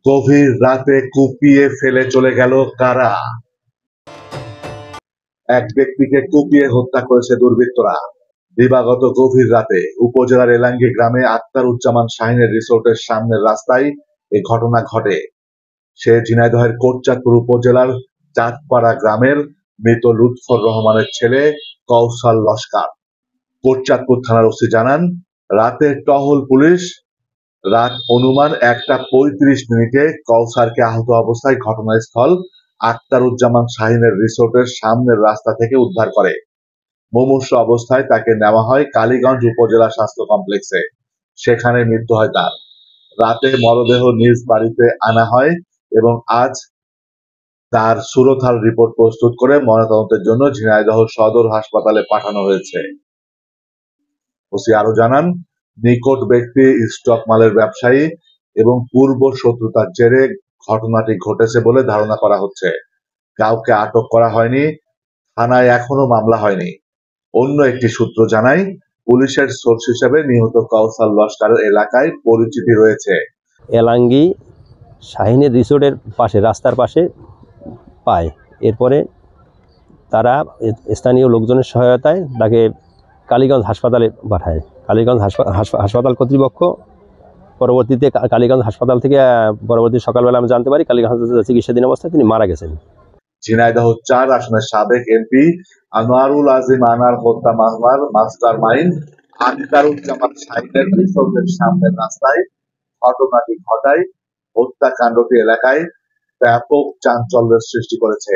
গভীর রাতে কুপিয়ে ফেলে চলে গেল কারা? এক ব্যক্তিকে কুপিয়ে হত্যা করেছে দুর্বৃত্তরা। দিবাগত গভীর রাতে উপজেলার এলাঙ্গি গ্রামে আখতারুজ্জামান শাহীনের রিসোর্টের সামনের রাস্তায় এই ঘটনা ঘটে। সে ঝিনাইদহের কোটচাঁদপুর উপজেলার চাঁদপাড়া গ্রামের মৃত লুৎফর রহমানের ছেলে কৌশল লস্কর। কোটচাঁদপুর থানার ওসি জানান, রাতে টহল পুলিশ রাত অনুমান 1টা 35 মিনিটে কওসারকে আহত অবস্থায় ঘটনাস্থল আখতারুজ্জামান শাহীনের রিসোর্টের সামনের রাস্তা থেকে উদ্ধার করে। মুমূর্ষু অবস্থায় তাকে নেওয়া হয় কালীগঞ্জ উপজেলা স্বাস্থ্য কমপ্লেক্সে। সেখানে মৃত্যু হয় তার। রাতে মরদেহ নিজ বাড়িতে আনা হয় এবং আজ তার সুরতহাল রিপোর্ট প্রস্তুত করে ময়নাতদন্তের জন্য ঝিনাইদহ সদর হাসপাতালে পাঠানো হয়েছে। ওসি আরো জানান, নিকট ব্যক্তি স্টক মালের ব্যবসায়ী এবং পূর্ব শত্রুতার জেরে ঘটনাটি ঘটেছে বলে ধারণা করা হচ্ছে। কাউকে আটক করা হয়নি, থানায় এখনো মামলা হয়নি। অন্য একটি সূত্র জানায়, পুলিশের সোর্স হিসেবে নিহত কওসার লস্করের এলাকায় পরিচিতি রয়েছে। এলাঙ্গি শাহীনের রিসোর্টের পাশে, রাস্তার পাশে পায়। এরপরে তারা স্থানীয় লোকজনের সহায়তায় তাকে কালীগঞ্জ হাসপাতালে পাঠায়। কালীগঞ্জ হাসপাতাল কর্তৃপক্ষ পরবর্তীতে কালীগঞ্জ হাসপাতাল থেকে পরবর্তী সকালবেলা আমি জানতে পারি কালীগঞ্জ চিকিৎসাধীন অবস্থায় তিনি মারা গেছেন। ঝিনাইদহ 4 আসনের সাবেক এমপি আনোয়ারুল আজিম আনার হত্যা মামলার মাস্টার মাইন্ড আখতারুজ্জামান শাহীনের রিসোর্টের সামনের রাস্তায় ঘটনাটি ঘটায় হত্যাকাণ্ডটি এলাকায় ব্যাপক চাঞ্চল্যের সৃষ্টি করেছে।